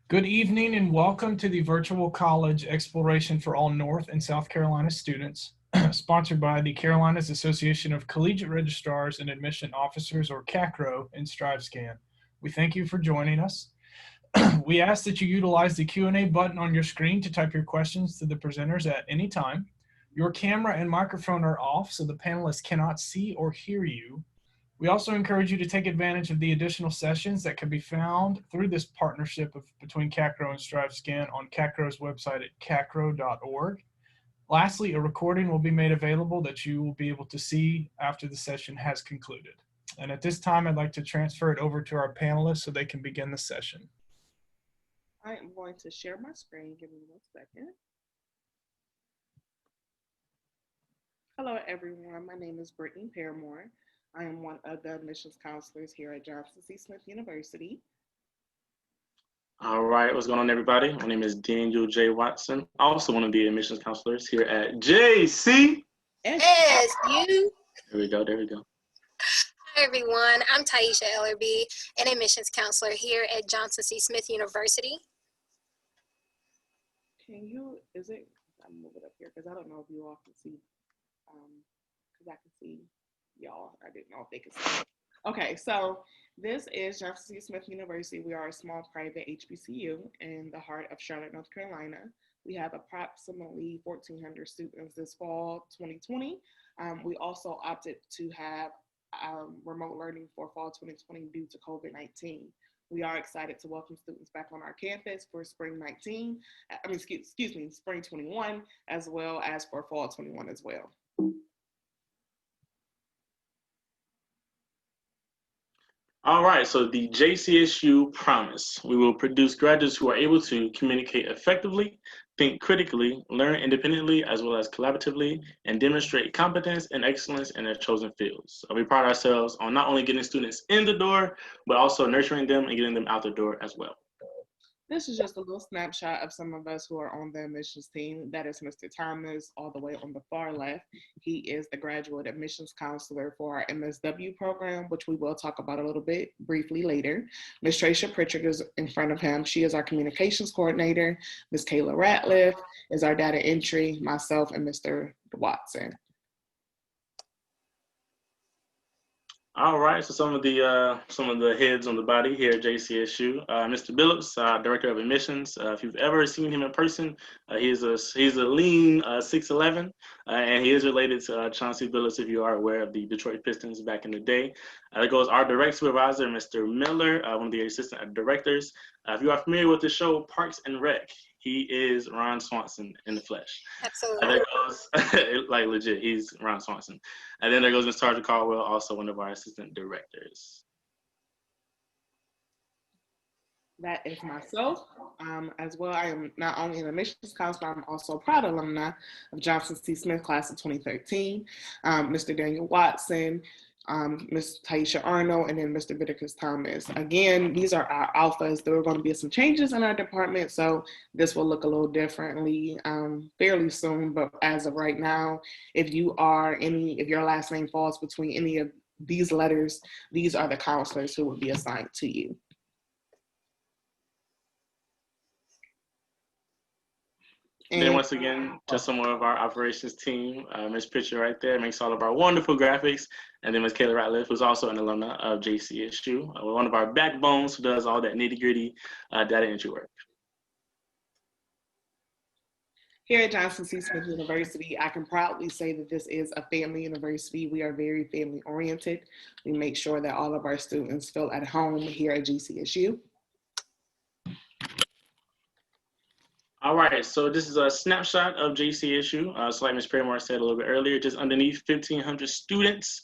Good evening and welcome to the Virtual College Exploration for all North and South Carolina students, sponsored by the Carolinas Association of Collegiate Registrars and Admission Officers, or CACRAO, in StriveScan. We thank you for joining us. We ask that you utilize the Q&A button on your screen to type your questions to the presenters at any time. Your camera and microphone are off so the panelists cannot see or hear you. We also encourage you to take advantage of the additional sessions that can be found through this partnership between CACRAO and StriveScan on CACRAO's website at cacrao.org. Lastly, a recording will be made available that you will be able to see after the session has concluded. And at this time, I'd like to transfer it over to our panelists so they can begin the session. I am going to share my screen. Give me 1 second. Hello, everyone. My name is Brittany Paramore. I am one of the admissions counselors here at Johnson C. Smith University. All right, what's going on, everybody? My name is Daniel J. Watson, also one of the admissions counselors here at JC. SU. There we go, there we go. Hi, everyone. I'm Taisha Ellerby, an admissions counselor here at Johnson C. Smith University. I'll move it up here because I don't know if you all can see, because I can see y'all. I didn't know if they could see. Okay, so this is Johnson C. Smith University. We are a small private HBCU in the heart of Charlotte, North Carolina. We have approximately 1,400 students this fall 2020. We also opted to have remote learning for fall 2020 due to COVID-19. We are excited to welcome students back on our campus for spring 21, as well as for fall 21 as well. All right, so the JCSU promise. We will produce graduates who are able to communicate effectively, think critically, learn independently as well as collaboratively, and demonstrate competence and excellence in their chosen fields. We pride ourselves on not only getting students in the door, but also nurturing them and getting them out the door as well. This is just a little snapshot of some of us who are on the admissions team. That is Mr. Thomas, all the way on the far left. He is the graduate admissions counselor for our MSW program, which we will talk about a little bit briefly later. Ms. Tracia Pritchard is in front of him. She is our communications coordinator. Ms. Kayla Ratliff is our data entry, myself, and Mr. Watson. All right, so some of the heads on the body here at JCSU. Mr. Billups, Director of Admissions. If you've ever seen him in person, he's a lean 6'11", and he is related to Chauncey Billups, if you are aware of the Detroit Pistons back in the day. There goes our direct supervisor, Mr. Miller, one of the assistant directors. If you are familiar with the show Parks and Rec, he is Ron Swanson in the flesh. Absolutely. And there goes, like legit, he's Ron Swanson. And then there goes Ms. Tarja Caldwell, also one of our assistant directors. That is myself as well. I am not only an admissions counselor, I'm also a proud alumni of Johnson C. Smith class of 2013. Mr. Daniel Watson, Ms. Taisha Arnold, and then Mr. Viticus Thomas. Again, these are our alphas. There are going to be some changes in our department, so this will look a little differently fairly soon. But as of right now, if your last name falls between any of these letters, these are the counselors who will be assigned to you. And then once again, just some more of our operations team. Ms. Pitcher right there makes all of our wonderful graphics. And then Ms. Kayla Ratliff, who's also an alumna of JCSU. One of our backbones who does all that nitty-gritty data entry work. Here at Johnson C. Smith University, I can proudly say that this is a family university. We are very family oriented. We make sure that all of our students feel at home here at GCSU. All right, so this is a snapshot of JCSU. So like Ms. Paramore said a little bit earlier, just underneath 1,500 students.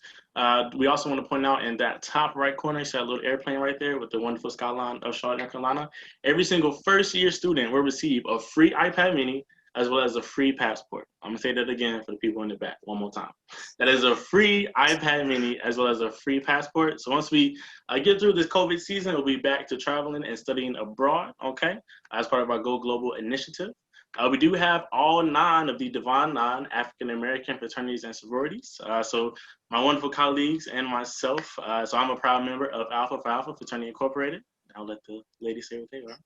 We also want to point out in that top right corner, you see that little airplane right there with the wonderful skyline of Charlotte, North Carolina. Every single first-year student will receive a free iPad mini as well as a free passport. I'm gonna say that again for the people in the back one more time. That is a free iPad mini as well as a free passport. So once we get through this COVID season, we'll be back to traveling and studying abroad, okay? As part of our Go Global initiative. We do have all 9 of the Divine 9 African-American fraternities and sororities. So my wonderful colleagues and myself, so I'm a proud member of Alpha Phi Alpha Fraternity Incorporated. I'll let the ladies say what they are.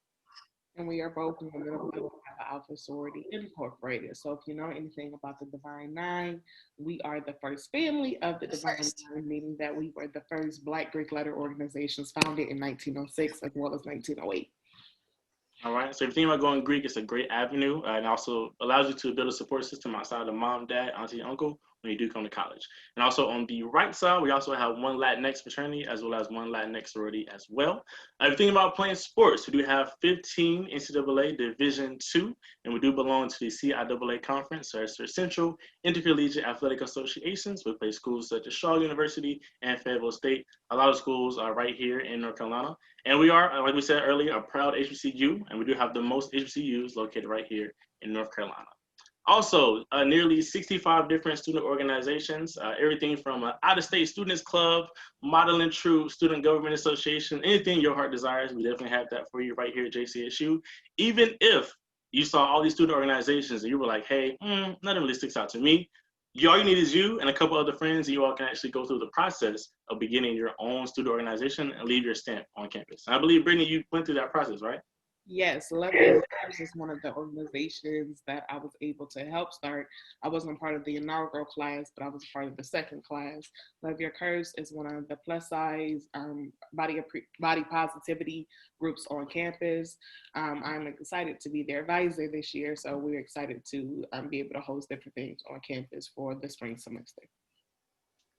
And we are both women of color, have Alpha Sorority Incorporated. So if you know anything about the Divine Nine, we are the first family of the Divine First. Nine, meaning that we were the first Black Greek letter organizations founded in 1906 as well as 1908. All right. So if you think about going Greek, it's a great avenue, and also allows you to build a support system outside of mom, dad, auntie, uncle when you do come to college. And also on the right side, we also have one Latinx fraternity as well as one Latinx sorority as well. If you think about playing sports, we do have 15 NCAA Division II, and we do belong to the CIAA conference, so it's their Central Intercollegiate Athletic Associations. We play schools such as Shaw University and Fayetteville State. A lot of schools are right here in North Carolina. And we are, like we said earlier, a proud HBCU, and we do have the most HBCUs located right here in North Carolina. Also, nearly 65 different student organizations, everything from out-of-state students club, modeling troop, student government association, anything your heart desires, we definitely have that for you right here at JCSU. Even if you saw all these student organizations and you were like, hey, none really sticks out to me, all you need is you and a couple other friends, and you all can actually go through the process of beginning your own student organization and leave your stamp on campus. And I believe, Brittany, you went through that process, right? Yes, Love Your Curves is one of the organizations that I was able to help start. I wasn't part of the inaugural class, but I was part of the second class. Love Your Curves is one of the plus size body positivity groups on campus. I'm excited to be their advisor this year, so we're excited to be able to host different things on campus for the spring semester.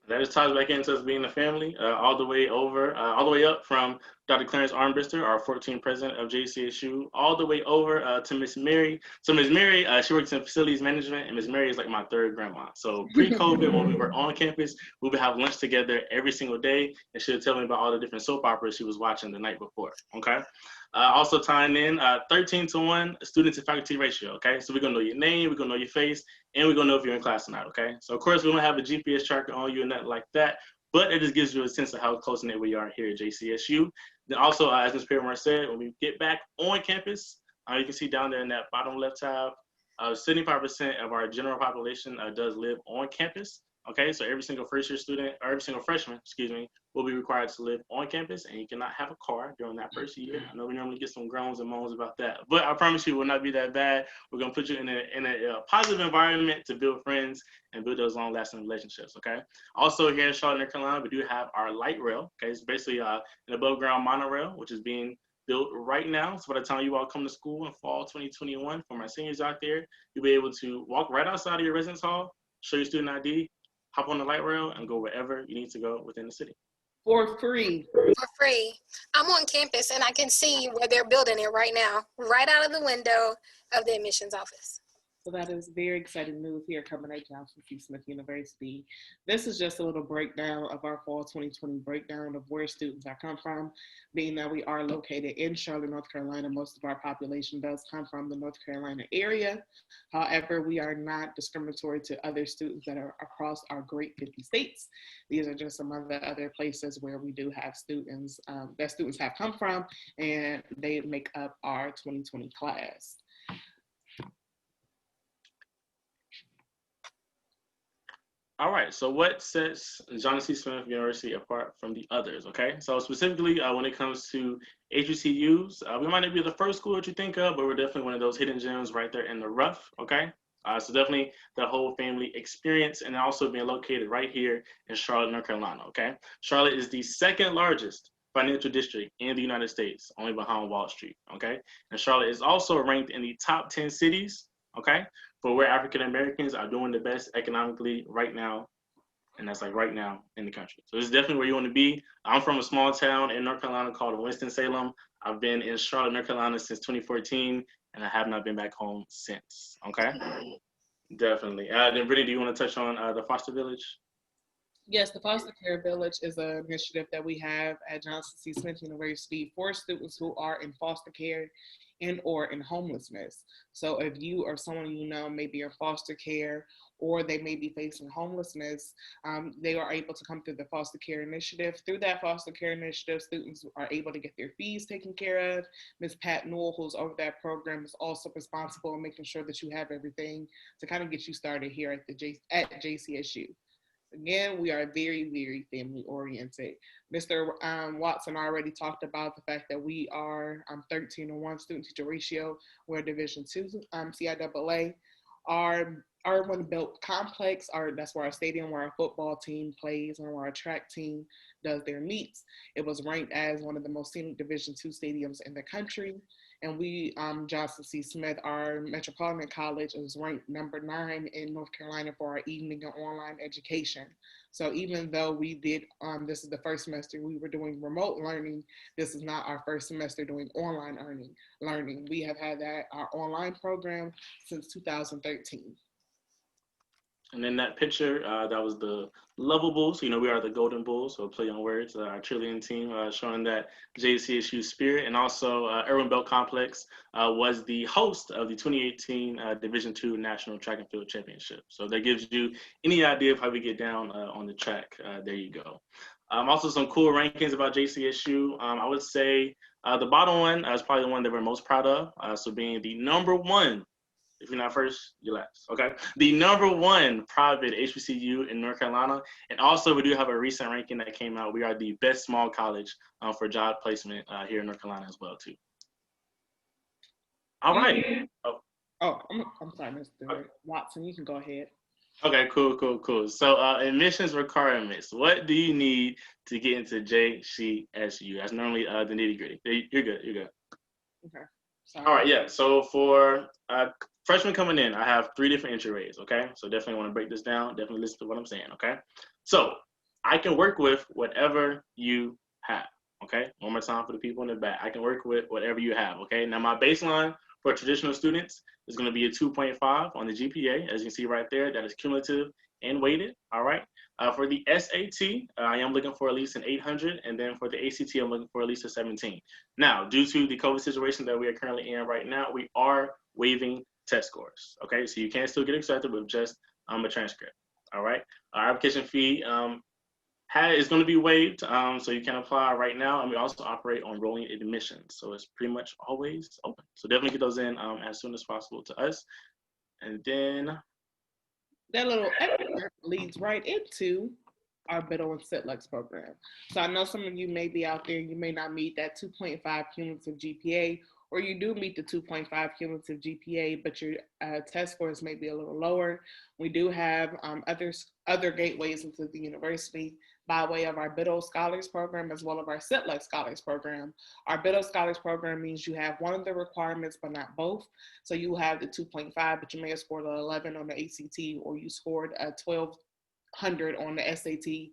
That just ties back into us being a family, all the way over, all the way up from Dr. Clarence Armbrister, our 14th president of JCSU, all the way over to Miss Mary. So Miss Mary, she works in facilities management, and Miss Mary is like my third grandma. So pre-COVID, when we were on campus, we would have lunch together every single day, and she would tell me about all the different soap operas she was watching the night before. Okay. Also tying in 13-to-1 student to faculty ratio. Okay, so we're gonna know your name, we're gonna know your face, and we're gonna know if you're in class or not. Okay, so of course we don't have a GPS tracker on you and nothing like that, but it just gives you a sense of how close knit we are here at JCSU. Then also, as Ms. Paramore said, when we get back on campus, you can see down there in that bottom left tab, 75% of our general population does live on campus. Okay, so every single first year student, or every single freshman, excuse me, will be required to live on campus, and you cannot have a car during that first year. I know we normally get some groans and moans about that, but I promise you it will not be that bad. We're gonna put you in a positive environment to build friends and build those long-lasting relationships, okay? Also here in Charlotte, North Carolina, we do have our light rail, okay? It's basically an above-ground monorail, which is being built right now. So by the time you all come to school in fall 2021, for my seniors out there, you'll be able to walk right outside of your residence hall, show your student ID, hop on the light rail, and go wherever you need to go within the city. For free. For free. I'm on campus and I can see where they're building it right now, right out of the window of the admissions office. So that is very exciting news here coming at Johnson C. Smith University. This is just a little breakdown of our fall 2020 breakdown of where students are come from, being that we are located in Charlotte, North Carolina. Most of our population does come from the North Carolina area. However, we are not discriminatory to other students that are across our great 50 states. These are just some of the other places where we do have students that students have come from, and they make up our 2020 class. All right, so what sets Johnson C. Smith University apart from the others, okay? So specifically when it comes to HBCUs, we might not be the first school that you think of, but we're definitely one of those hidden gems right there in the rough, okay? So definitely the whole family experience, and also being located right here in Charlotte, North Carolina, okay? Charlotte is the second largest financial district in the United States, only behind Wall Street, okay? And Charlotte is also ranked in the top 10 cities, okay, for where African Americans are doing the best economically right now, and that's like right now in the country. So this is definitely where you want to be. I'm from a small town in North Carolina called Winston-Salem. I've been in Charlotte, North Carolina since 2014, and I have not been back home since, okay? Definitely. Then Brittany, do you want to touch on the foster village? Yes, the Foster Care Village is an initiative that we have at Johnson C. Smith University for students who are in foster care and or in homelessness. So if you or someone you know may be in foster care or they may be facing homelessness, they are able to come through the foster care initiative. Through that foster care initiative, students are able to get their fees taken care of. Ms. Pat Newell, who's over that program, is also responsible in making sure that you have everything to kind of get you started here at JCSU. Again, we are very, very family oriented. Mr. Watson already talked about the fact that we are 13-to-1 student teacher ratio. We're Division II CIAA. Our urban built complex, that's where our stadium, where our football team plays, and where our track team does their meets. It was ranked as one of the most scenic Division II stadiums in the country. And we, Johnson C. Smith, our Metropolitan College, is ranked number 9 in North Carolina for our evening and online education. So even though we did, this is the first semester we were doing remote learning, this is not our first semester doing online learning. We have had our online program since 2013. And in that picture, that was the Level Bulls. You know, we are the Golden Bulls, so play on words. Our cheerleading team showing that JCSU spirit. And also, Urban Belt Complex was the host of the 2018 Division II National Track and Field Championship. So that gives you any idea of how we get down on the track. There you go. Also, some cool rankings about JCSU. I would say the bottom one is probably the one that we're most proud of. So being the number 1. If you're not first, you're last, okay? The number 1 private HBCU in North Carolina. And also, we do have a recent ranking that came out. We are the best small college for job placement here in North Carolina as well, too. All right. I'm sorry, Mr. Watson, you can go ahead. Okay, cool. So admissions requirements. What do you need to get into JCSU? That's normally the nitty gritty. You're good. Okay. Sorry. All right, yeah. So for freshmen coming in, I have 3 different entry rates, okay? So definitely want to break this down. Definitely listen to what I'm saying, okay? So I can work with whatever you have, okay? One more time for the people in the back. I can work with whatever you have, okay? Now my baseline for traditional students is going to be a 2.5 on the GPA. As you can see right there, that is cumulative and weighted, all right? For the SAT, I am looking for at least an 800, and then for the ACT, I'm looking for at least a 17. Now, due to the COVID situation that we are currently in right now, we are waiving test scores, okay? So you can still get accepted with just a transcript, all right? Our application fee is going to be waived, so you can apply right now, and we also operate on rolling admissions, so it's pretty much always open. So definitely get those in as soon as possible to us, and then that little extra leads right into our Biddle and Sitlux program. So I know some of you may be out there, you may not meet that 2.5 cumulative GPA, or you do meet the 2.5 cumulative GPA, but your test scores may be a little lower. We do have other gateways into the university by way of our Biddle Scholars Program as well as our Sitlux Scholars Program. Our Biddle Scholars Program means you have one of the requirements, but not both. So you have the 2.5, but you may have scored an 11 on the ACT, or you scored a 1200 on the SAT,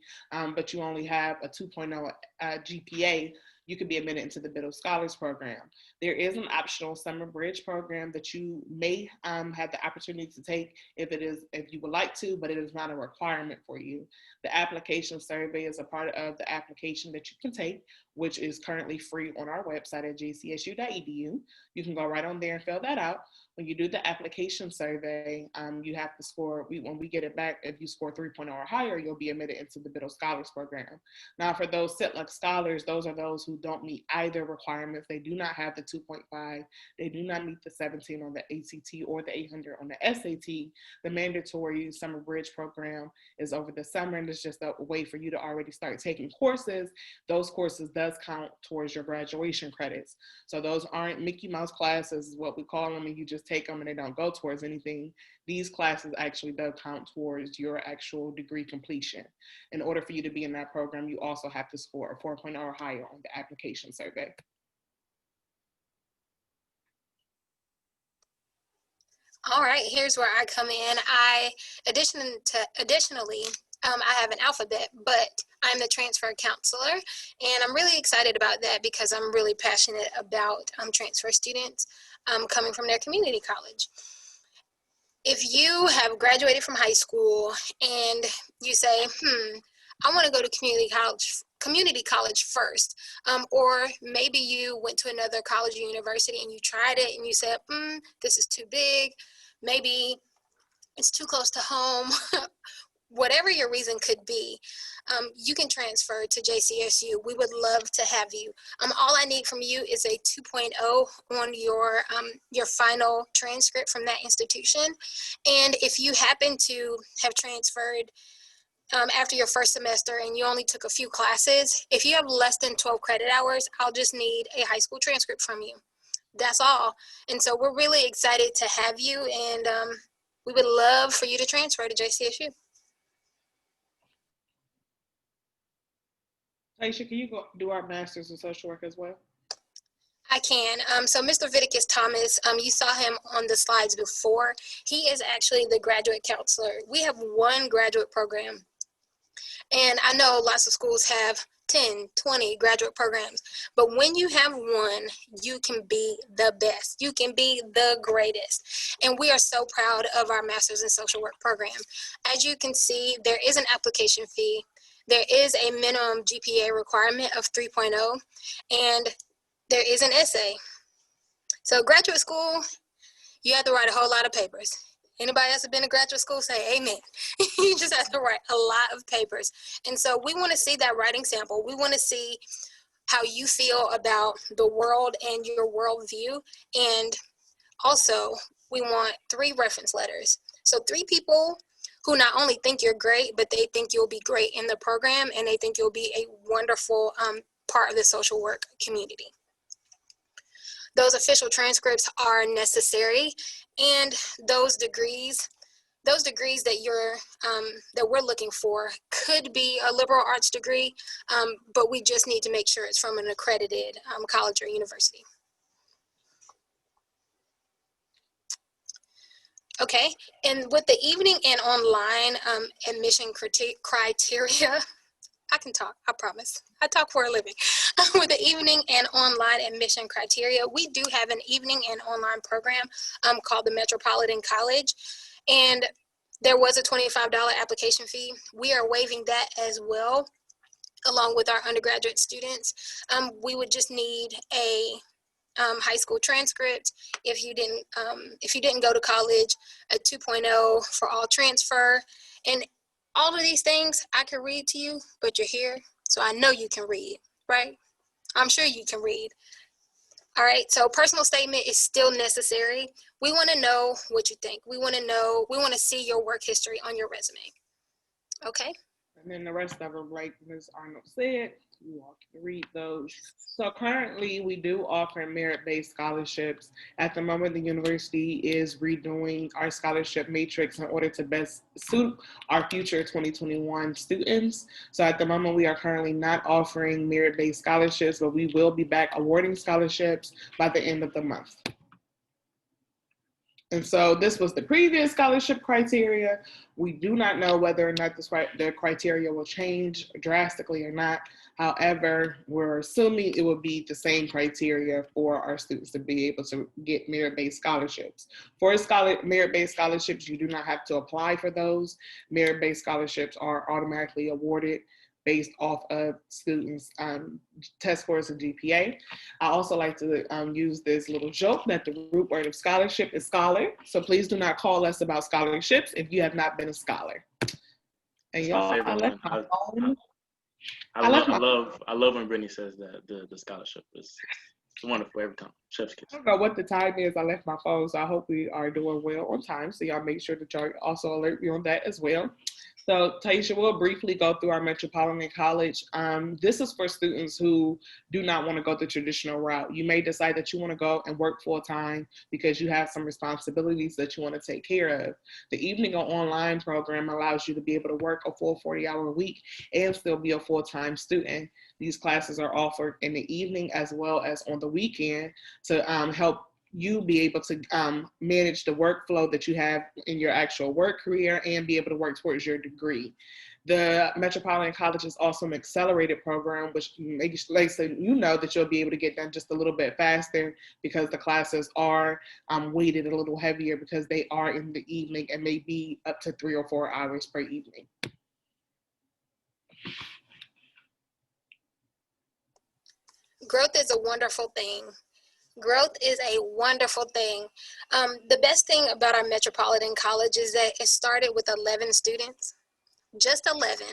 but you only have a 2.0 GPA. You could be admitted into the Biddle Scholars Program. There is an optional summer bridge program that you may have the opportunity to take if you would like to, but it is not a requirement for you. The application survey is a part of the application that you can take, which is currently free on our website at jcsu.edu. You can go right on there and fill that out. When you do the application survey, you have to score, when we get it back, if you score 3.0 or higher, you'll be admitted into the Biddle Scholars Program. Now for those Sitlux scholars, those are those who don't meet either requirements. They do not have the 2.5, they do not meet the 17 on the ACT or the 800 on the SAT. The mandatory summer bridge program is over the summer, and it's just a way for you to already start taking courses. Those courses does count towards your graduation credits. So those aren't Mickey Mouse classes, is what we call them, and you just take them and they don't go towards anything. These classes actually do count towards your actual degree completion. In order for you to be in that program, you also have to score a 4.0 or higher on the application survey. All right, here's where I come in. Additionally, I have an alphabet, but I'm the transfer counselor, and I'm really excited about that because I'm really passionate about transfer students coming from their community college. If you have graduated from high school and you say, I want to go to community college first, or maybe you went to another college or university and you tried it and you said, this is too big, maybe it's too close to home, whatever your reason could be, you can transfer to JCSU. We would love to have you. All I need from you is a 2.0 on your final transcript from that institution. And if you happen to have transferred after your first semester and you only took a few classes, if you have less than 12 credit hours, I'll just need a high school transcript from you. That's all. And so we're really excited to have you, and we would love for you to transfer to JCSU. Taisha, can you go do our master's in social work as well? I can. So Mr. Viticus Thomas, you saw him on the slides before. He is actually the graduate counselor. We have one graduate program. And I know lots of schools have 10, 20 graduate programs, but when you have one, you can be the best. You can be the greatest. And we are so proud of our Master's in Social Work program. As you can see, there is an application fee. There is a minimum GPA requirement of 3.0, and there is an essay. So graduate school, you have to write a whole lot of papers. Anybody else have been to graduate school, say amen. You just have to write a lot of papers. And so we want to see that writing sample. We want to see how you feel about the world and your worldview. And also, we want 3 reference letters. So 3 people who not only think you're great, but they think you'll be great in the program, and they think you'll be a wonderful part of the social work community. Those official transcripts are necessary, and those degrees that that we're looking for could be a liberal arts degree, but we just need to make sure it's from an accredited college or university. Okay, and with the evening and online admission criteria, I can talk, I promise. I talk for a living. With the evening and online admission criteria, we do have an evening and online program called the Metropolitan College. And there was a $25 application fee. We are waiving that as well, along with our undergraduate students. We would just need a high school transcript. If you didn't go to college, a 2.0 for all transfer. And all of these things I can read to you, but you're here, so I know you can read, right? I'm sure you can read. All right, so personal statement is still necessary. We want to know what you think. We want to see your work history on your resume. Okay? And then the rest of them, like Ms. Arnold said, you all can read those. So currently we do offer merit-based scholarships. At the moment, the university is redoing our scholarship matrix in order to best suit our future 2021 students. So at the moment, we are currently not offering merit-based scholarships, but we will be back awarding scholarships by the end of the month. And so this was the previous scholarship criteria. We do not know whether or not the criteria will change drastically or not. However, we're assuming it will be the same criteria for our students to be able to get merit-based scholarships. For merit-based scholarships, you do not have to apply for those. Merit-based scholarships are automatically awarded based off of students' test scores and GPA. I also like to use this little joke that the root word of scholarship is scholar. So please do not call us about scholarships if you have not been a scholar. And y'all, I left my phone. I love when Brittany says that the scholarship is wonderful every time. Chef's kiss. I don't know what the time is. I left my phone, so I hope we are doing well on time. So y'all make sure that y'all also alert me on that as well. So Taisha, we'll briefly go through our Metropolitan College. This is for students who do not want to go the traditional route. You may decide that you want to go and work full time because you have some responsibilities that you want to take care of. The evening or online program allows you to be able to work a full 40-hour week and still be a full-time student. These classes are offered in the evening as well as on the weekend to help you be able to manage the workflow that you have in your actual work career and be able to work towards your degree. The Metropolitan College is also an accelerated program, which makes so you know that you'll be able to get done just a little bit faster because the classes are weighted a little heavier because they are in the evening and may be up to 3 or 4 hours per evening. Growth is a wonderful thing. Growth is a wonderful thing. The best thing about our Metropolitan College is that it started with 11 students, just 11.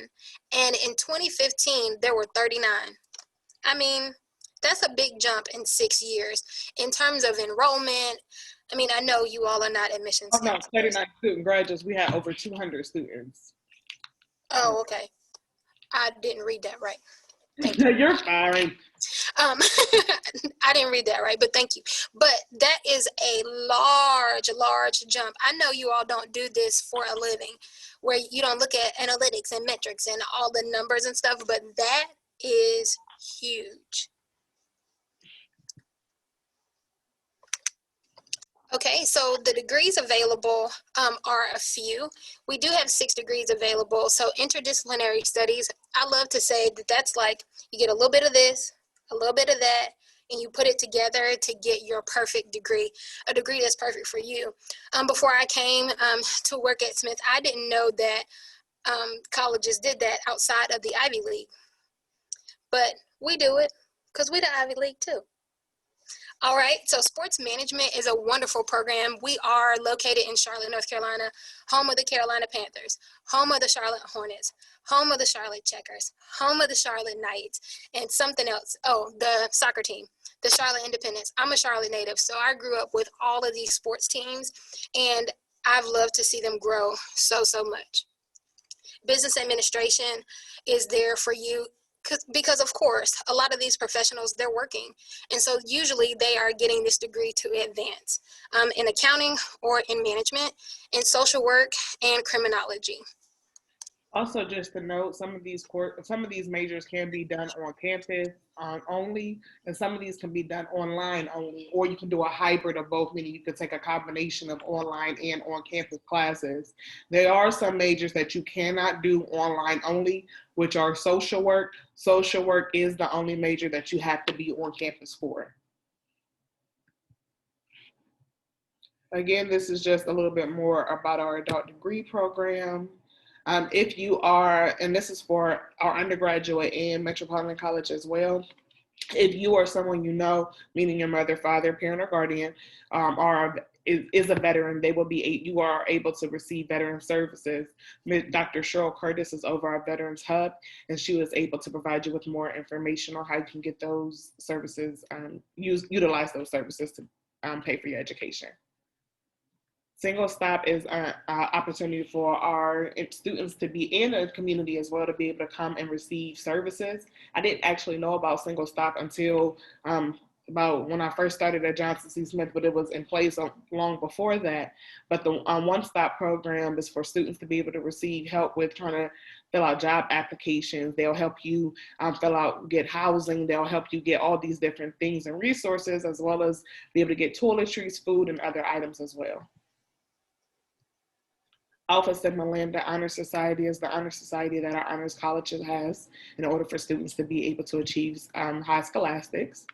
And in 2015, there were 39. I mean, that's a big jump in 6 years. In terms of enrollment, I mean, I know you all are not admissions. Oh no, 39 student graduates. We had over 200 students. Oh, okay. I didn't read that right. You're fine. I didn't read that right, but thank you. But that is a large jump. I know you all don't do this for a living, where you don't look at analytics and metrics and all the numbers and stuff, but that is huge. Okay, so the degrees available are a few. We do have 6 degrees available. So interdisciplinary studies, I love to say that that's like you get a little bit of this, a little bit of that, and you put it together to get your perfect degree, a degree that's perfect for you. Before I came to work at Smith, I didn't know that colleges did that outside of the Ivy League. But we do it because we're the Ivy League too. All right, so sports management is a wonderful program. We are located in Charlotte, North Carolina, home of the Carolina Panthers, home of the Charlotte Hornets, home of the Charlotte Checkers, home of the Charlotte Knights, and something else. Oh, the soccer team, the Charlotte Independents. I'm a Charlotte native, so I grew up with all of these sports teams, and I've loved to see them grow so much. Business administration is there for you because of course a lot of these professionals, they're working, and so usually they are getting this degree to advance in accounting or in management, in social work and criminology. Also, just to note, some of these majors can be done on campus only, and some of these can be done online only, or you can do a hybrid of both, meaning you could take a combination of online and on-campus classes. There are some majors that you cannot do online only, which are social work. Social work is the only major that you have to be on campus for. Again, this is just a little bit more about our adult degree program. If you are, and this is for our undergraduate and Metropolitan College as well, if you or someone you know, meaning your mother, father, parent, or guardian, is a veteran, you are able to receive veteran services. Dr. Cheryl Curtis is over our Veterans Hub, and she was able to provide you with more information on how you can get those services, utilize those services to pay for your education. Single Stop is an opportunity for our students to be in a community as well, to be able to come and receive services. I didn't actually know about Single Stop until about when I first started at Johnson C. Smith, but it was in place long before that. But the One Stop program is for students to be able to receive help with trying to fill out job applications. They'll help you get housing. They'll help you get all these different things and resources, as well as be able to get toiletries, food, and other items as well. Alpha Sigma Lambda Honor Society is the honor society that our honors college has in order for students to be able to achieve high scholastics.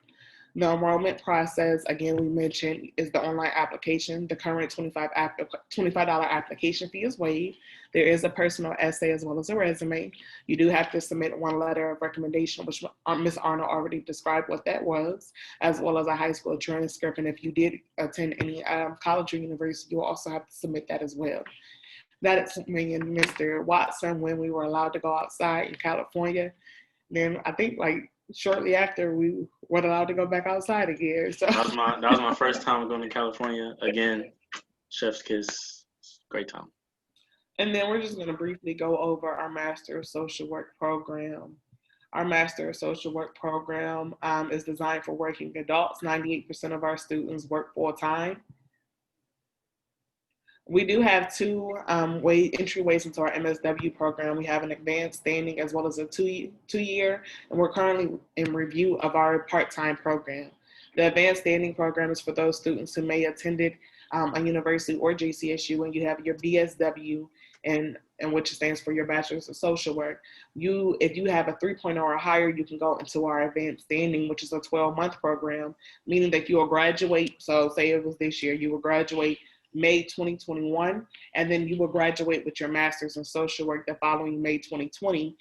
The enrollment process, again, we mentioned, is the online application. The current $25 application fee is waived. There is a personal essay as well as a resume. You do have to submit one letter of recommendation, which Ms. Arnold already described what that was, as well as a high school transcript. And if you did attend any college or university, you'll also have to submit that as well. That is me and Mr. Watson when we were allowed to go outside in California. Then I think like shortly after we weren't allowed to go back outside again. So that was my first time going to California again. Chef's kiss, great time. And then we're just going to briefly go over our Master of Social Work program. Our Master of Social Work program is designed for working adults. 98% of our students work full time. We do have two entryways into our MSW program. We have an advanced standing as well as a two-year, and we're currently in review of our part-time program. The advanced standing program is for those students who may attended a university or JCSU, and you have your BSW, and which stands for your Bachelor's of Social Work. If you have a 3.0 or higher, you can go into our advanced standing, which is a 12-month program, meaning that you will graduate. So say it was this year, you will graduate May 2021, and then you will graduate with your master's in social work the following May 22.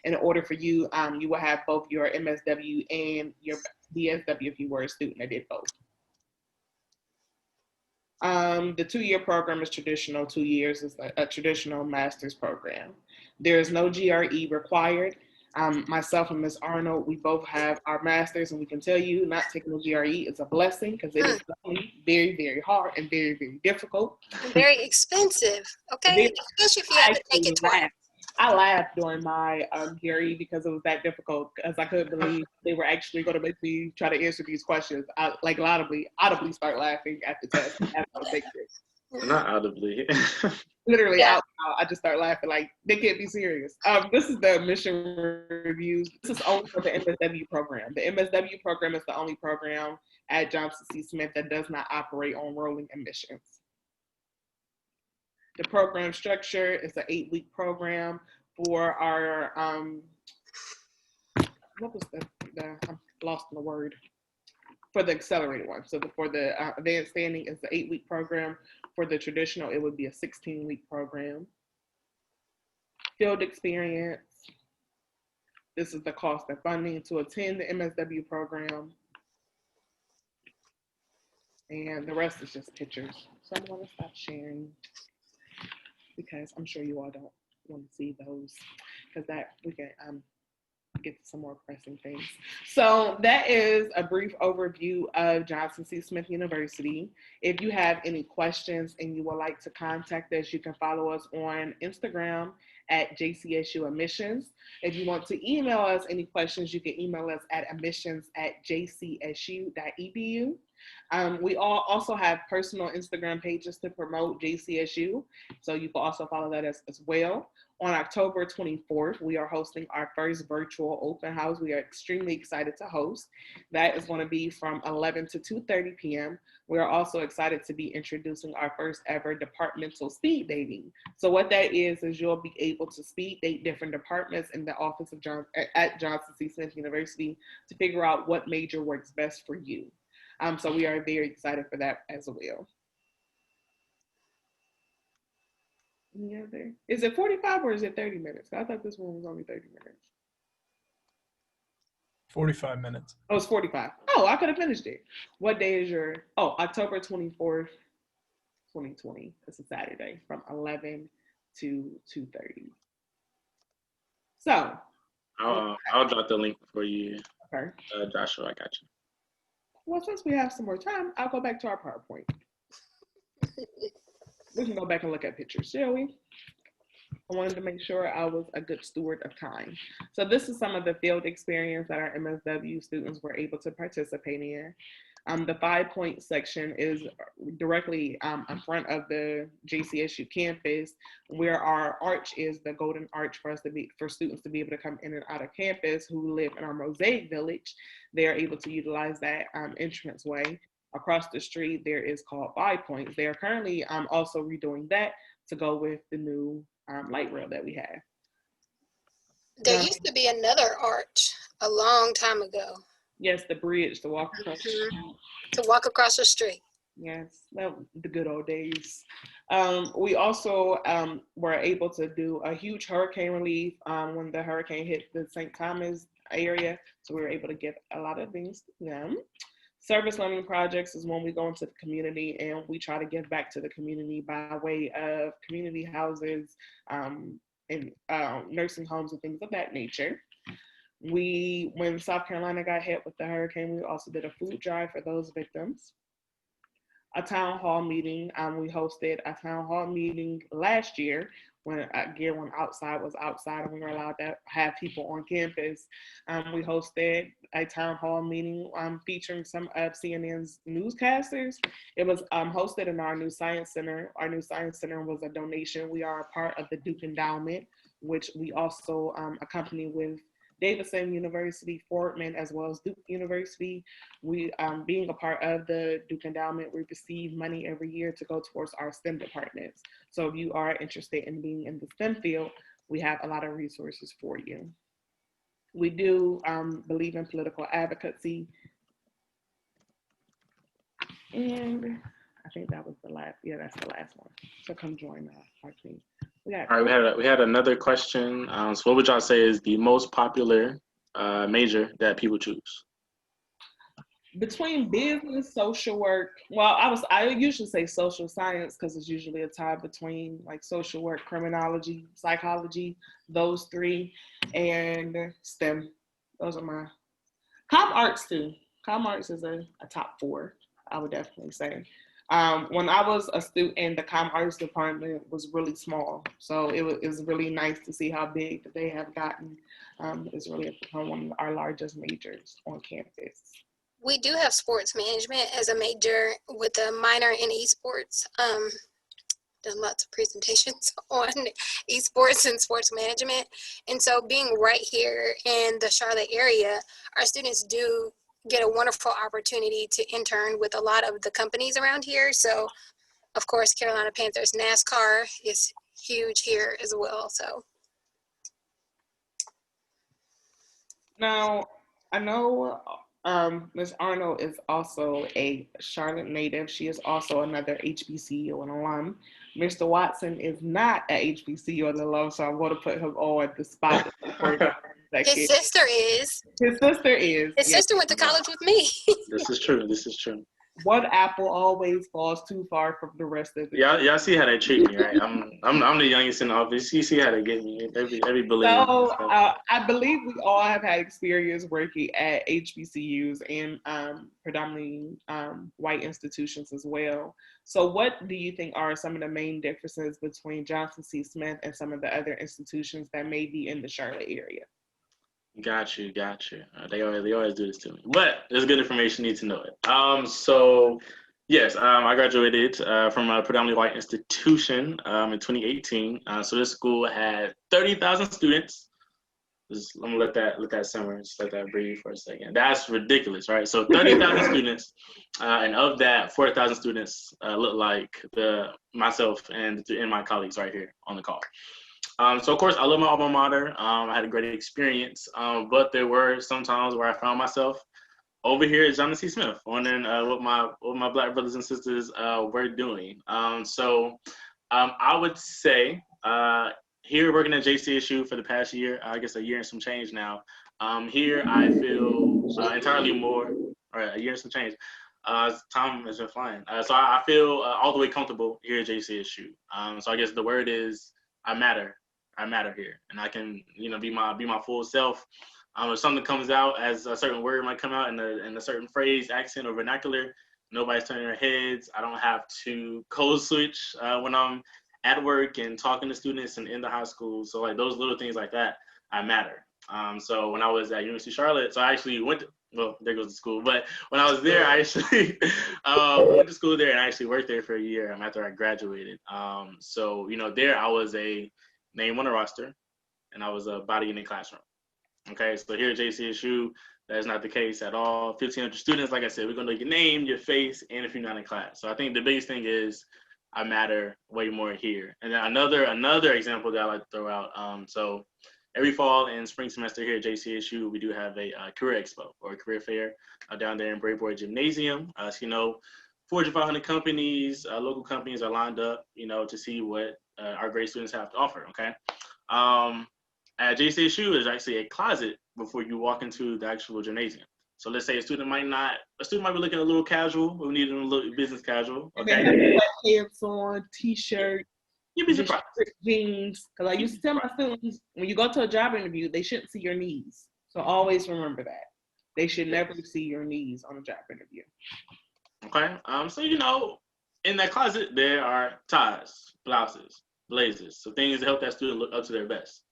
In order for you, you will have both your MSW and your BSW if you were a student that did both. The two-year program is traditional. 2 years is a traditional master's program. There is no GRE required. Myself and Ms. Arnold, we both have our masters, and we can tell you not taking the GRE is a blessing because it is definitely very, very hard and very, very difficult. Very expensive, okay? Especially if you have to take it twice. I laughed during my GRE because it was that difficult, because I couldn't believe they were actually going to make me try to answer these questions. I like audibly start laughing at the test. Not audibly. Literally out loud, I just start laughing like they can't be serious. This is the admission reviews. This is only for the MSW program. The MSW program is the only program at Johnson C. Smith that does not operate on rolling admissions. The program structure is an 8-week program for our what was I'm lost in the word. For the accelerated one. So for the advanced standing, it's an 8-week program. For the traditional, it would be a 16-week program. Field experience. This is the cost of funding to attend the MSW program. And the rest is just pictures. So I'm gonna stop sharing because I'm sure you all don't want to see those, because that we can get to some more pressing things. So that is a brief overview of Johnson C. Smith University. If you have any questions and you would like to contact us, you can follow us on Instagram at JCSU Admissions. If you want to email us any questions, you can email us at admissions@jcsu.edu. We all also have personal Instagram pages to promote JCSU, so you can also follow that as well. On October 24th, we are hosting our first virtual open house. We are extremely excited to host. That is going to be from 11 to 2:30 p.m. We are also excited to be introducing our first ever departmental speed dating. So what that is you'll be able to speed date different departments in the office of at Johnson C. Smith University to figure out what major works best for you. So we are very excited for that as well. Any other? Is it 45 or is it 30 minutes? I thought this one was only 30 minutes. 45 minutes. Oh, it's 45. Oh, I could have finished it. What day is your, October 24th, 2020. It's a Saturday from 11 to 2:30. So. I'll drop the link for you. Okay. Joshua, I got you. Well, since we have some more time, I'll go back to our PowerPoint. We can go back and look at pictures, shall we? I wanted to make sure I was a good steward of time. So this is some of the field experience that our MSW students were able to participate in. The 5-point section is directly in front of the JCSU campus, where our arch is the golden arch for students to be able to come in and out of campus who live in our Mosaic Village. They are able to utilize that entranceway. Across the street, there is called 5 Points. They are currently also redoing that to go with the new light rail that we have. There used to be another arch a long time ago. Yes, the bridge to walk across the street. To walk across the street. Yes, the good old days. We also were able to do a huge hurricane relief when the hurricane hit the St. Thomas area. So we were able to get a lot of things to them. Service learning projects is when we go into the community and we try to give back to the community by way of community houses and nursing homes and things of that nature. When South Carolina got hit with the hurricane, we also did a food drive for those victims. A town hall meeting. We hosted a town hall meeting last year when outside was outside and we were allowed to have people on campus. We hosted a town hall meeting featuring some of CNN's newscasters. It was hosted in our new science center. Our new science center was a donation. We are a part of the Duke Endowment, which we also accompany with Davidson University, Fordham, as well as Duke University. We, being a part of the Duke Endowment, we receive money every year to go towards our STEM departments. So if you are interested in being in the STEM field, we have a lot of resources for you. We do believe in political advocacy. And I think that was the last, that's the last one. So come join our team. All right, we had another question. So what would y'all say is the most popular major that people choose? between business, social work. Well, I usually say social science because it's usually a tie between like social work, criminology, psychology, those three, and STEM. Those are my com arts too. Com arts is a top four, I would definitely say. When I was a student, the com arts department was really small, so it was really nice to see how big that they have gotten. It's really become one of our largest majors on campus. We do have sports management as a major with a minor in esports. Done lots of presentations on esports and sports management. And so being right here in the Charlotte area, our students do get a wonderful opportunity to intern with a lot of the companies around here. So of course, Carolina Panthers NASCAR is huge here as well. So now I know Ms. Arnold is also a Charlotte native. She is also another HBCU an alum. Mr. Watson is not a HBCU an alum, so I'm going to put him on the spot. his sister is. His sister is. His sister went to college with me. This is true. This is true. One apple always falls too far from the rest of the Y'all see how they treat me, right? I'm the youngest in the office. You see how they get me every bullying. So I believe we all have had experience working at HBCUs and predominantly white institutions as well. So what do you think are some of the main differences between Johnson C. Smith and some of the other institutions that may be in the Charlotte area? Got you. They always do this to me, but there's good information. Need to know it. So yes, I graduated from a predominantly white institution in 2018. So this school had 30,000 students. I'm gonna let that simmer. Just let that breathe for a second. That's ridiculous, right? So 30,000 students, and of that, 4,000 students look like myself and my colleagues right here on the call. So of course, I love my alma mater. I had a great experience, but there were some times where I found myself over here at Johnson C. Smith, wondering what my Black brothers and sisters were doing. So I would say here working at JCSU for the past year, I guess a year and some change now. Here I feel entirely more, or a year and some change. Time has been flying. So I feel all the way comfortable here at JCSU. So I guess the word is I matter. I matter here, and I can, be my full self. If something comes out as a certain word might come out in a certain phrase, accent, or vernacular, nobody's turning their heads. I don't have to code switch when I'm at work and talking to students and in the high school. So like those little things like that, I matter. So when I was at University of Charlotte, so I actually went to, well, there goes the school. But when I was there, I actually went to school there and I actually worked there for a year after I graduated. So, there I was a name on the roster and I was a body in the classroom. Okay, so here at JCSU, that's not the case at all. 1,500 students, like I said, we're going to know your name, your face, and if you're not in class. So I think the biggest thing is I matter way more here. And then another example that I like to throw out. So every fall and spring semester here at JCSU, we do have a career expo or a career fair down there in Brayboy Gymnasium. So, 400 to 500 companies, local companies are lined up, to see what our great students have to offer, okay? At JCSU, there's actually a closet before you walk into the actual gymnasium. So let's say a student might be looking a little casual, but we need them a little business casual, okay? Pants on, t-shirt, you'd be surprised. Jeans. Because I used to tell my students, when you go to a job interview, they shouldn't see your knees. So always remember that. They should never see your knees on a job interview. Okay. So in that closet there are ties, blouses, blazers, so things to help that student look up to their best.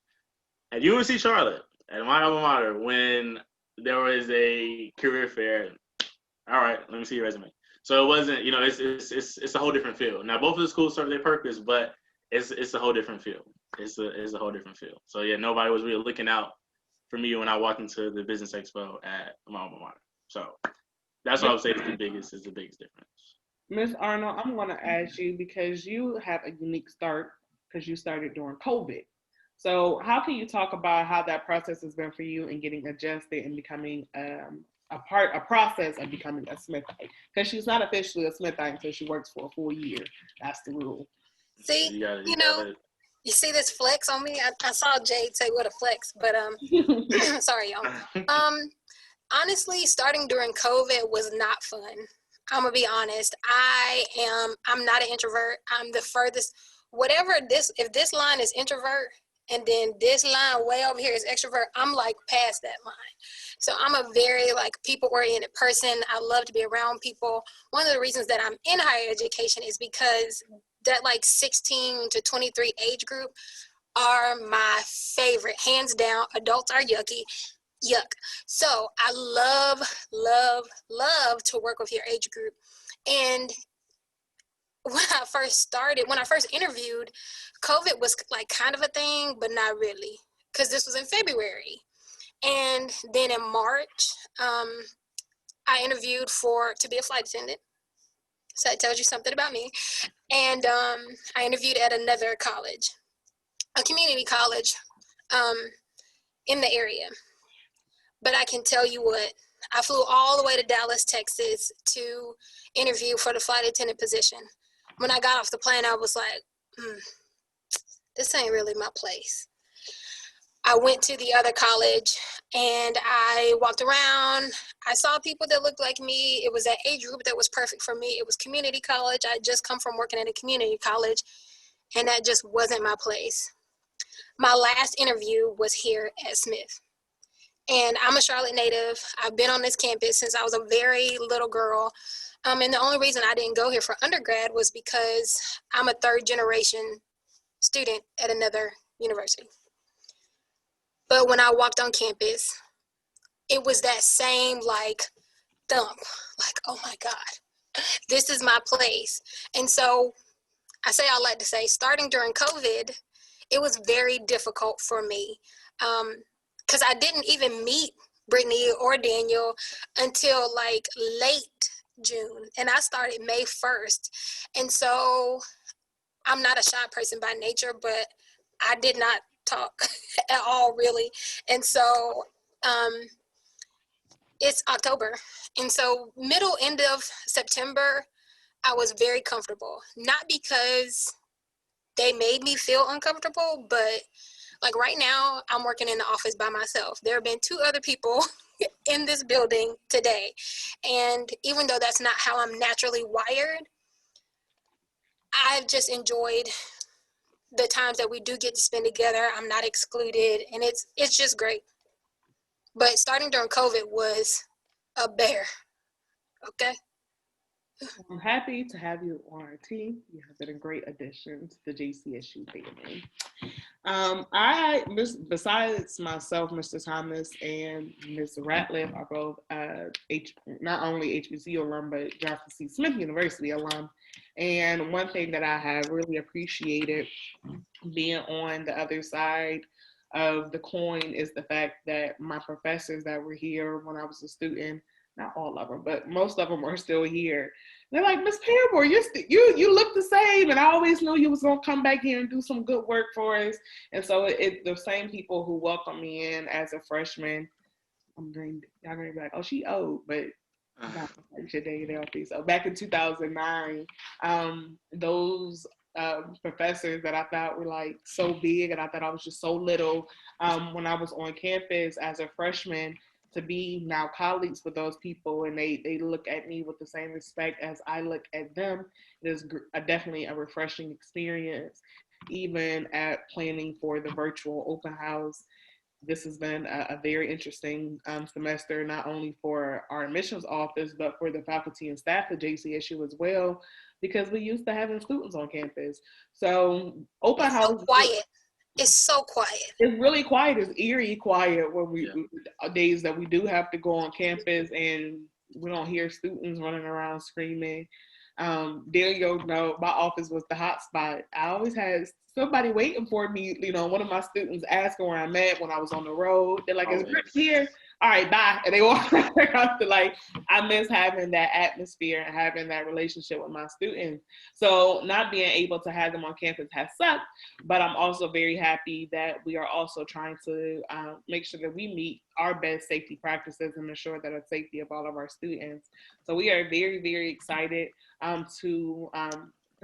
At UNC Charlotte, at my alma mater, when there was a career fair, all right, let me see your resume. So it wasn't, it's a whole different field. Now both of the schools serve their purpose, but it's a whole different field. It's a whole different field. So yeah, nobody was really looking out for me when I walked into the business expo at my alma mater. So that's what I would say is the biggest difference. Ms. Arnold, I'm going to ask you because you have a unique start because you started during COVID. So how can you talk about how that process has been for you in getting adjusted and becoming a process of becoming a Smithite? Because she's not officially a Smithite until she works for a full year. That's the rule. See, you see this flex on me? I saw Jade say what a flex, but sorry, y'all. Honestly, starting during COVID was not fun. I'm gonna be honest. I'm not an introvert. I'm the furthest, whatever this, if this line is introvert and then this line way over here is extrovert, I'm like past that line. So I'm a very like people oriented person. I love to be around people. One of the reasons that I'm in higher education is because that like 16 to 23 age group are my favorite, hands down. Adults are yuck. So I love to work with your age group. And when I first interviewed, COVID was like kind of a thing, but not really, because this was in February. And then in March, I interviewed to be a flight attendant. So that tells you something about me. And I interviewed at another college, a community college in the area. But I can tell you what, I flew all the way to Dallas, Texas to interview for the flight attendant position. When I got off the plane, I was like, this ain't really my place. I went to the other college and I walked around. I saw people that looked like me. It was that age group that was perfect for me. It was community college. I had just come from working at a community college, and that just wasn't my place. My last interview was here at Smith. And I'm a Charlotte native. I've been on this campus since I was a very little girl. And the only reason I didn't go here for undergrad was because I'm a third generation student at another university. But when I walked on campus, it was that same like thump, like, oh my God, this is my place. And so I like to say, starting during COVID, it was very difficult for me. Because I didn't even meet Brittany or Daniel until like late June, and I started May 1st. And so I'm not a shy person by nature, but I did not talk at all, really. And so it's October. And so end of September, I was very comfortable. Not because they made me feel uncomfortable, but like right now, I'm working in the office by myself. There have been 2 other people in this building today. And even though that's not how I'm naturally wired, I've just enjoyed the times that we do get to spend together. I'm not excluded, and it's just great. But starting during COVID was a bear, okay? I'm happy to have you on our team. You have been a great addition to the JCSU family. Besides myself, Mr. Thomas, and Ms. Ratliff are both not only HBCU alum, but Johnson C. Smith University alum. And one thing that I have really appreciated being on the other side of the coin is the fact that my professors that were here when I was a student, not all of them, but most of them are still here. They're like, Miss Paramore, you look the same, and I always knew you was gonna come back here and do some good work for us. And so the same people who welcomed me in as a freshman, y'all gonna be like, oh, she old, but so back in 2009, those professors that I thought were like so big, and I thought I was just so little, when I was on campus as a freshman, to be now colleagues with those people, and they look at me with the same respect as I look at them. It is definitely a refreshing experience. Even at planning for the virtual open house, this has been a very interesting semester, not only for our admissions office, but for the faculty and staff at JCSU as well, because we used to having students on campus. So open house. So quiet. It's so quiet. It's really quiet. It's eerie quiet when days that we do have to go on campus and we don't hear students running around screaming. Daniel, my office was the hot spot. I always had somebody waiting for me. One of my students asking where I'm at when I was on the road. They're like, "Is Britt here?" All right, bye. And they walk after. I miss having that atmosphere and having that relationship with my students. So not being able to have them on campus has sucked, but I'm also very happy that we are also trying to make sure that we meet our best safety practices and ensure that the safety of all of our students. So we are very, very excited to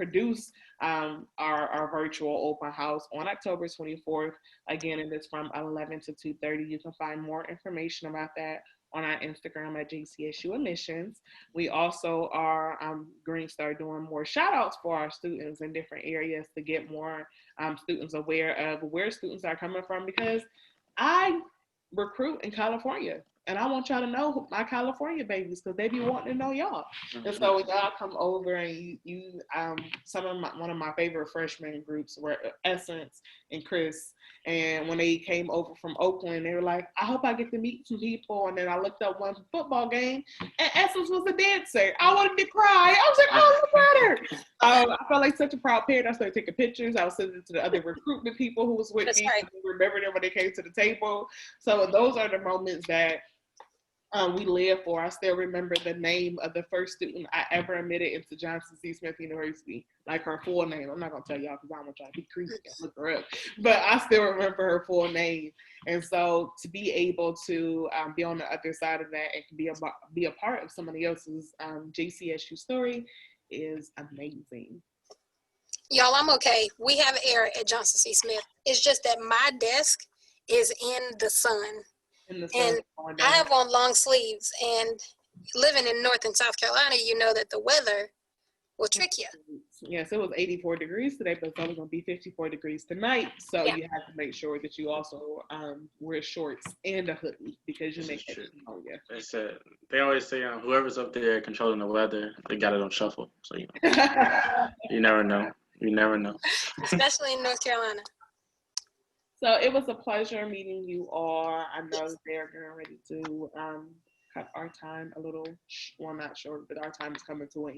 produce our virtual open house on October 24th. Again, it is from 11 to 2:30. You can find more information about that on our Instagram at JCSU Admissions. We also are going to start doing more shout outs for our students in different areas to get more students aware of where students are coming from, because I recruit in California. And I want y'all to know my California babies, because they be wanting to know y'all. And so when y'all come over and you one of my favorite freshman groups were Essence and Chris. And when they came over from Oakland, they were like, I hope I get to meet some people. And then I looked up one football game, and Essence was a dancer. I wanted to cry. I was like, oh, look at her. I felt like such a proud parent. I started taking pictures. I was sending it to the other recruitment people who was with me. Right. I remember them when they came to the table. So those are the moments that we live for. I still remember the name of the first student I ever admitted into Johnson C. Smith University, like her full name. I'm not gonna tell y'all because I don't want y'all to be creepy and look her up, but I still remember her full name. And so to be able to be on the other side of that and be a part of somebody else's JCSU story is amazing. Y'all, I'm okay. We have air at Johnson C. Smith. It's just that my desk is in the sun. And I have on long sleeves, and living in North and South Carolina, you know that the weather will trick you. Yes, it was 84 degrees today, but it's only going to be 54 degrees tonight. So you have to make sure that you also wear shorts and a hoodie, because you make it. Oh yeah. They always say whoever's up there controlling the weather, they got it on shuffle. So you never know. You never know. Especially in North Carolina. So it was a pleasure meeting you all. I know they're getting ready to cut our time a little, well, not short, but our time is coming to an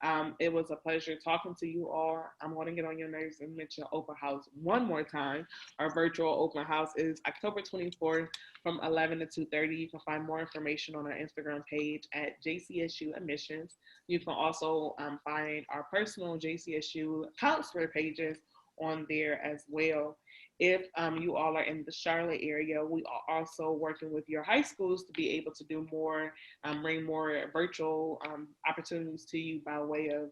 end. It was a pleasure talking to you all. I'm going to get on your nerves and mention open house one more time. Our virtual open house is October 24th from 11 to 2:30. You can find more information on our Instagram page at JCSU Admissions. You can also find our personal JCSU counselor pages on there as well. If you all are in the Charlotte area, we are also working with your high schools to be able to do more, bring more virtual opportunities to you by way of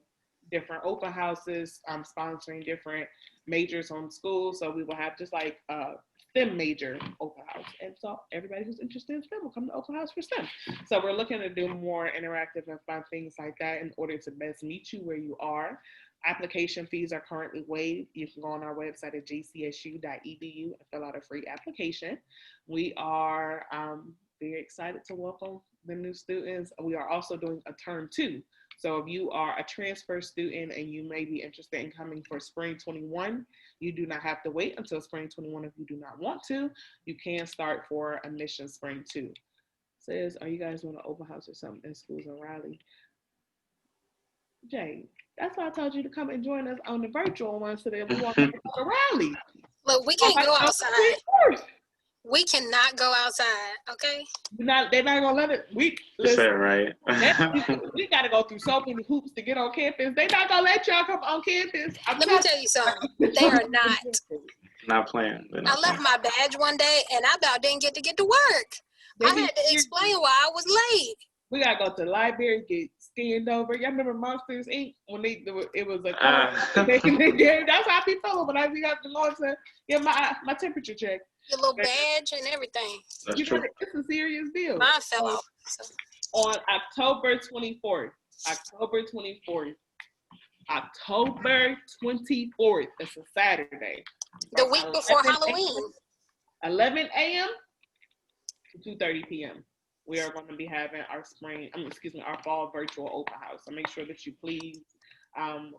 different open houses, sponsoring different majors on schools. So we will have just like a STEM major open house. And so everybody who's interested in STEM will come to open house for STEM. So we're looking to do more interactive and fun things like that in order to best meet you where you are. Application fees are currently waived. You can go on our website at jcsu.edu and fill out a free application. We are very excited to welcome the new students. We are also doing a term 2. So if you are a transfer student and you may be interested in coming for spring 21, you do not have to wait until spring 21 if you do not want to. You can start for admission spring 2. Says, are you guys doing an open house or something in schools in Raleigh? Jay, that's why I told you to come and join us on the virtual one so that we won't have to go to Raleigh. Look, we can't go outside. We cannot go outside, okay? They're not gonna let it. You said right. We gotta go through so many hoops to get on campus. They're not gonna let y'all come on campus. Let me tell you something. They are not. Not playing. I left my badge one day and I about didn't get to work. I had to explain why I was late. We gotta go to the library, get scanned over. Y'all remember Monsters Inc. when it was a that's how I be feeling when we got to go to get my temperature check. Your little badge and everything. That's true. It's a serious deal. Mine fell off. So. On October 24th. It's a Saturday. The week before Halloween. 11 a.m. to 2:30 p.m. We are going to be having our our fall virtual open house. So make sure that you please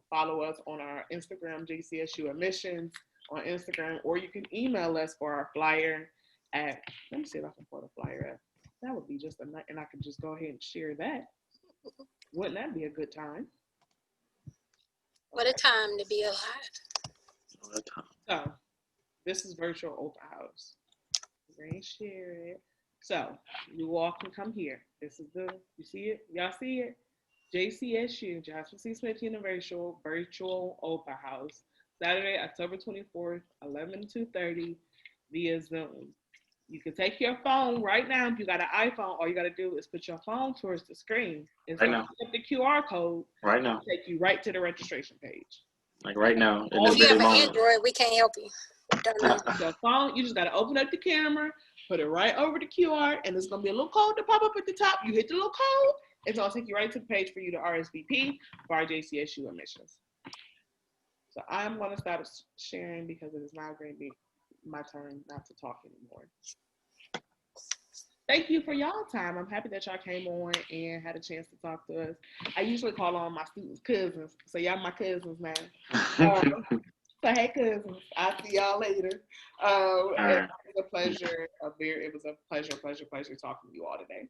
follow us on our Instagram, JCSU Admissions on Instagram, or you can email us for our flyer at, let me see if I can pull the flyer up. That would be just a night, and I can just go ahead and share that. Wouldn't that be a good time? What a time to be alive. What a time. So this is virtual open house. We're going to share it. So you all can come here. This is you see it? Y'all see it? JCSU, Johnson C. Smith University virtual open house. Saturday, October 24th, 11 to 2:30 via Zoom. You can take your phone right now. If you got an iPhone, all you got to do is put your phone towards the screen. It's Right going now. to put the QR code. Right now. Take you right to the registration page. Like right now, in Oh, this If you very have an moment. Android, we can't help you. Don't know. Your phone, you just got to open up the camera, put it right over the QR, and there's going to be a little code to pop up at the top. You hit the little code, it's going to take you right to the page for you to RSVP for our JCSU admissions. So I'm going to stop sharing because it is now going to be my turn not to talk anymore. Thank you for y'all time. I'm happy that y'all came on and had a chance to talk to us. I usually call on my students' cousins, so y'all my cousins now. So hey cousins, I'll see y'all later. Right. It was a pleasure. It was a pleasure talking to you all today.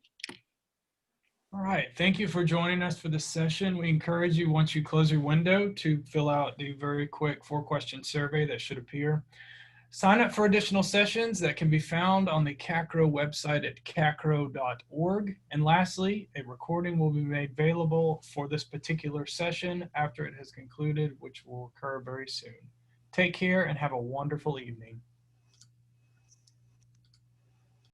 All right, thank you for joining us for this session. We encourage you, once you close your window, to fill out the very quick 4-question survey that should appear. Sign up for additional sessions that can be found on the CACRAO website at cacrao.org. And lastly, a recording will be made available for this particular session after it has concluded, which will occur very soon. Take care and have a wonderful evening.